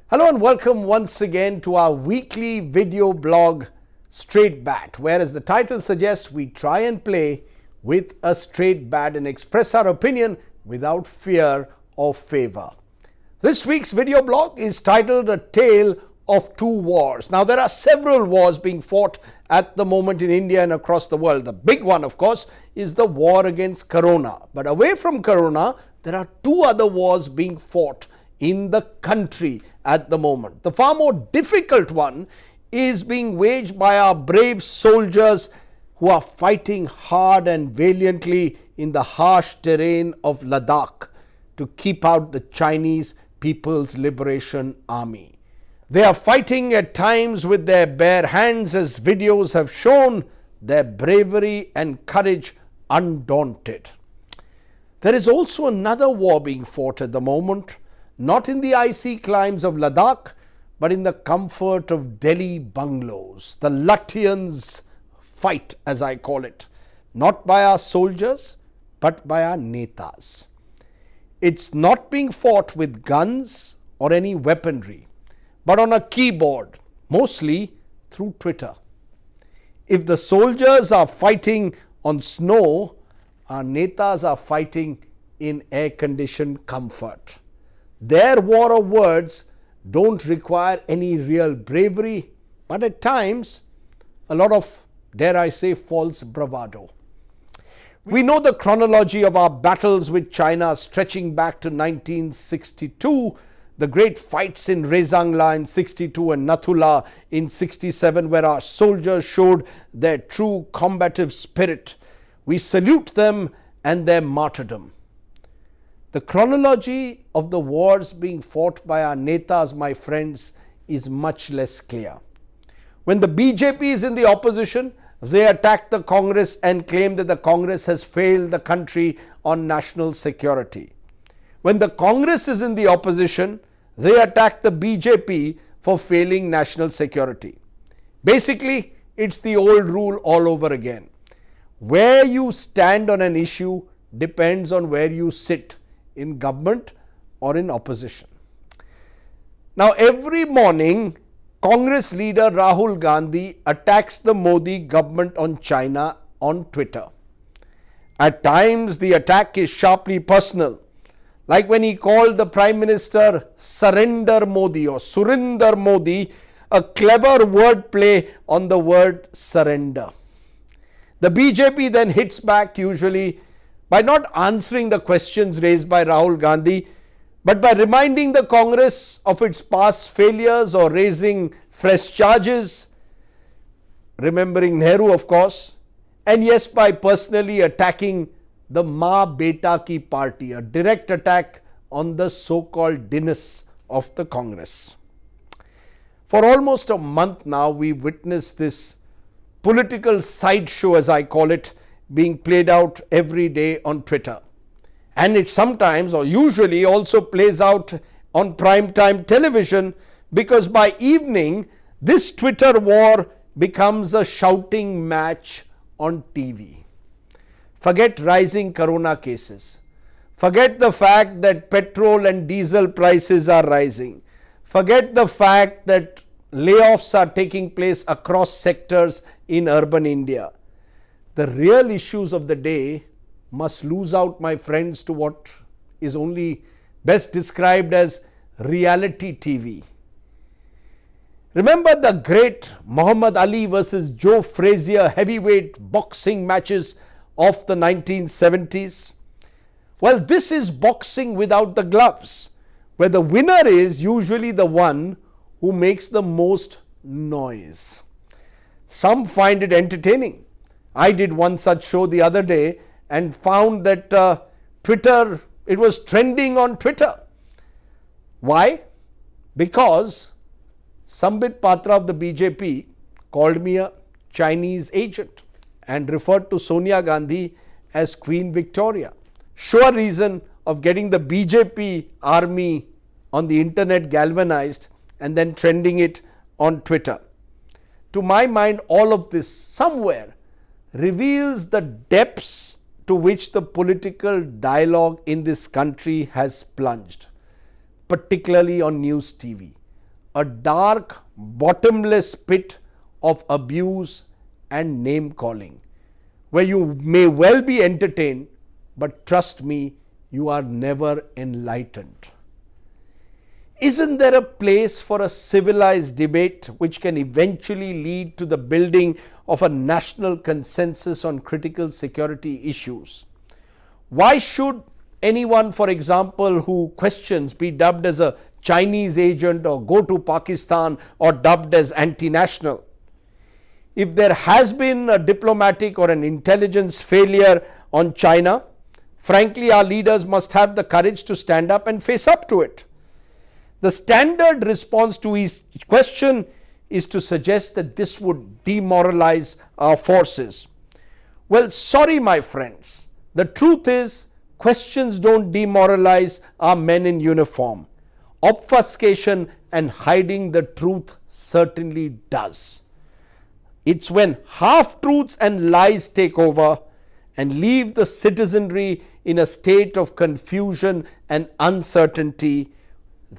Hello and welcome once again to our weekly video blog Straight Bat, where as the title suggests, we try and play with a straight bat and express our opinion without fear or favor. This week's video blog is titled A Tale of Two Wars. Now there are several wars being fought at the moment in India and across the world. The big one, of course, is the war against Corona. But away from Corona, there are two other wars being fought in the country at the moment. The far more difficult one is being waged by our brave soldiers who are fighting hard and valiantly in the harsh terrain of Ladakh to keep out the Chinese People's Liberation Army. They are fighting at times with their bare hands, as videos have shown, their bravery and courage undaunted. There is also another war being fought at the moment, not in the icy climes of Ladakh, but in the comfort of Delhi bungalows. The Latvians fight, as I call it, not by our soldiers, but by our netas. It's not being fought with guns or any weaponry, but on a keyboard, mostly through Twitter. If the soldiers are fighting on snow, our netas are fighting in air-conditioned comfort. Their war of words don't require any real bravery, but at times a lot of, dare I say, false bravado. We know the chronology of our battles with China stretching back to 1962, the great fights in Rezangla in 62 and Nathula in 67, where our soldiers showed their true combative spirit. We salute them and their martyrdom. The chronology of the wars being fought by our netas, my friends, is much less clear. When the BJP is in the opposition, they attack the Congress and claim that the Congress has failed the country on national security. When the Congress is in the opposition, they attack the BJP for failing national security. Basically, it's the old rule all over again. Where you stand on an issue depends on where you sit, in government or in opposition. Now, every morning, Congress leader Rahul Gandhi attacks the Modi government on China on Twitter. At times, the attack is sharply personal, like when he called the Prime Minister Surrender Modi or Surinder Modi, a clever wordplay on the word surrender. The BJP then hits back, usually by not answering the questions raised by Rahul Gandhi, but by reminding the Congress of its past failures or raising fresh charges, remembering Nehru, of course, and yes, by personally attacking the Ma Beta Ki party, a direct attack on the so-called dinners of the Congress. For almost a month now, we witnessed this political sideshow, as I call it, being played out every day on Twitter. And it sometimes or usually also plays out on primetime television, because by evening, this Twitter war becomes a shouting match on TV. Forget rising Corona cases. Forget the fact that petrol and diesel prices are rising. Forget the fact that layoffs are taking place across sectors in urban India. The real issues of the day must lose out, my friends, to what is only best described as reality TV. Remember the great Muhammad Ali versus Joe Frazier heavyweight boxing matches of the 1970s? Well, this is boxing without the gloves, where the winner is usually the one who makes the most noise. Some find it entertaining. I did one such show the other day and found that it was trending on Twitter. Why? Because Sambit Patra of the BJP called me a Chinese agent and referred to Sonia Gandhi as Queen Victoria. Sure reason of getting the BJP army on the internet galvanized and then trending it on Twitter. To my mind, all of this somewhere reveals the depths to which the political dialogue in this country has plunged, particularly on news TV. a dark, bottomless pit of abuse and name calling, where you may well be entertained, but trust me, you are never enlightened. Isn't there a place for a civilized debate which can eventually lead to the building of a national consensus on critical security issues? Why should anyone, for example, who questions be dubbed as a Chinese agent or go to Pakistan or dubbed as anti-national? If there has been a diplomatic or an intelligence failure on China, frankly, our leaders must have the courage to stand up and face up to it. The standard response to each question is to suggest that this would demoralize our forces. Well, sorry, my friends. The truth is, questions don't demoralize our men in uniform. Obfuscation and hiding the truth certainly does. It's when half-truths and lies take over and leave the citizenry in a state of confusion and uncertainty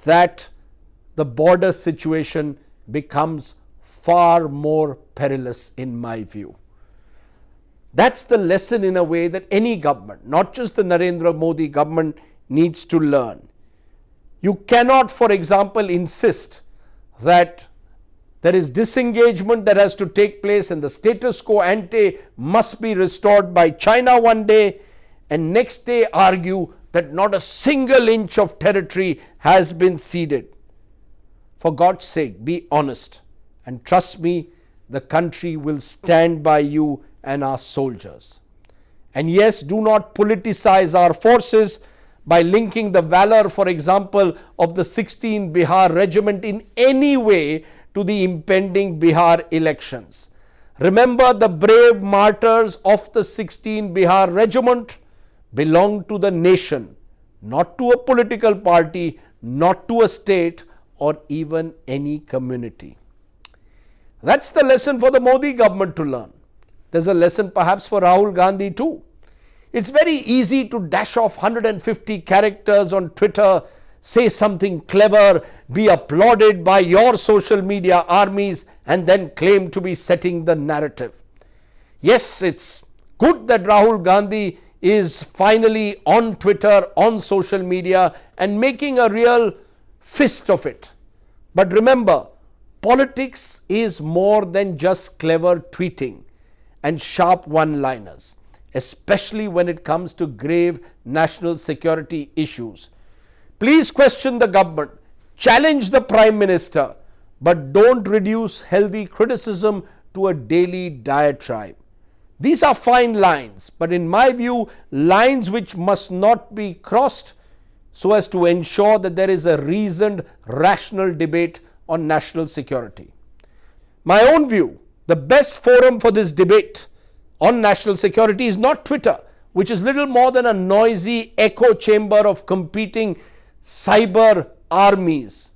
that the border situation becomes far more perilous in my view. That's the lesson in a way that any government, not just the Narendra Modi government, needs to learn. You cannot, for example, insist that there is disengagement that has to take place and the status quo ante must be restored by China one day, and next day argue that not a single inch of territory has been ceded. For God's sake, be honest, and trust me, the country will stand by you and our soldiers. And yes, do not politicize our forces by linking the valor, for example, of the 16 Bihar regiment in any way to the impending Bihar elections. Remember, the brave martyrs of the 16 Bihar regiment belong to the nation, not to a political party, not to a state, or even any community. That's the lesson for the Modi government to learn. There's a lesson perhaps for Rahul Gandhi too. It's very easy to dash off 150 characters on Twitter, say something clever, be applauded by your social media armies, and then claim to be setting the narrative. Yes, it's good that Rahul Gandhi is finally on Twitter, on social media, and making a real fist of it. But remember, politics is more than just clever tweeting and sharp one-liners, especially when it comes to grave national security issues. Please question the government, challenge the Prime Minister, but don't reduce healthy criticism to a daily diatribe. These are fine lines, but in my view, lines which must not be crossed so as to ensure that there is a reasoned, rational debate on national security. My own view, the best forum for this debate on national security is not Twitter, which is little more than a noisy echo chamber of competing cyber armies.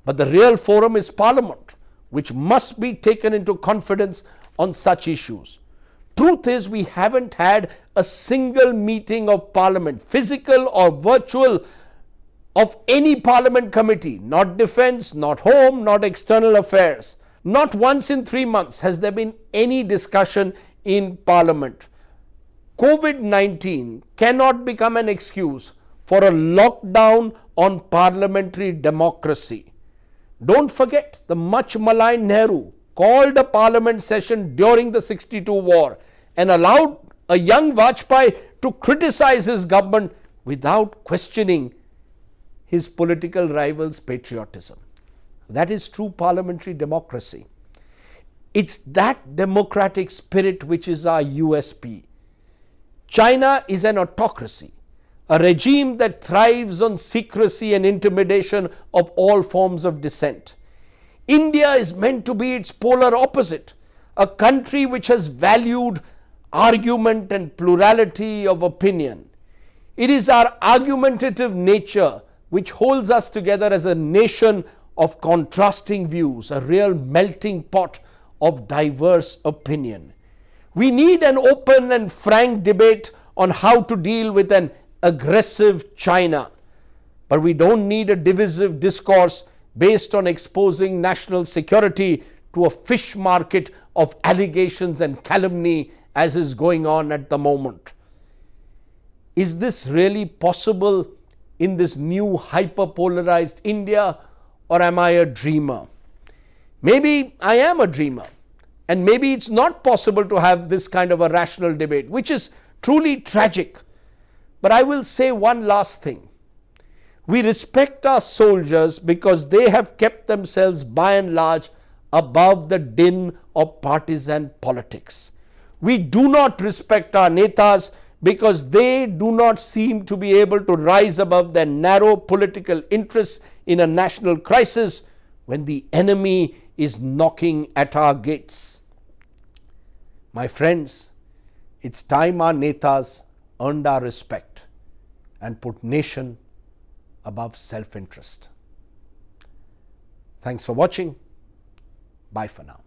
But the real forum is Parliament, which must be taken into confidence on such issues. Truth is, we haven't had a single meeting of Parliament, physical or virtual, of any Parliament committee, not defense, not home, not external affairs. Not once in 3 months has there been any discussion in Parliament. COVID-19 cannot become an excuse for a lockdown on parliamentary democracy. Don't forget, the much maligned Nehru called a parliament session during the 62 war and allowed a young Vajpayee to criticize his government without questioning his political rival's patriotism. That is true parliamentary democracy. It's that democratic spirit which is our USP. China is an autocracy, a regime that thrives on secrecy and intimidation of all forms of dissent. India is meant to be its polar opposite, a country which has valued argument and plurality of opinion. It is our argumentative nature which holds us together as a nation of contrasting views, a real melting pot of diverse opinion. We need an open and frank debate on how to deal with an aggressive China, but we don't need a divisive discourse based on exposing national security to a fish market of allegations and calumny as is going on at the moment. Is this really possible in this new hyper-polarized India, or am I a dreamer? Maybe I am a dreamer, and maybe it's not possible to have this kind of a rational debate, which is truly tragic. But I will say one last thing. We respect our soldiers because they have kept themselves by and large above the din of partisan politics. We do not respect our netas because they do not seem to be able to rise above their narrow political interests in a national crisis when the enemy is knocking at our gates. My friends, it's time our netas earned our respect and put nation above self-interest. Thanks for watching. Bye for now.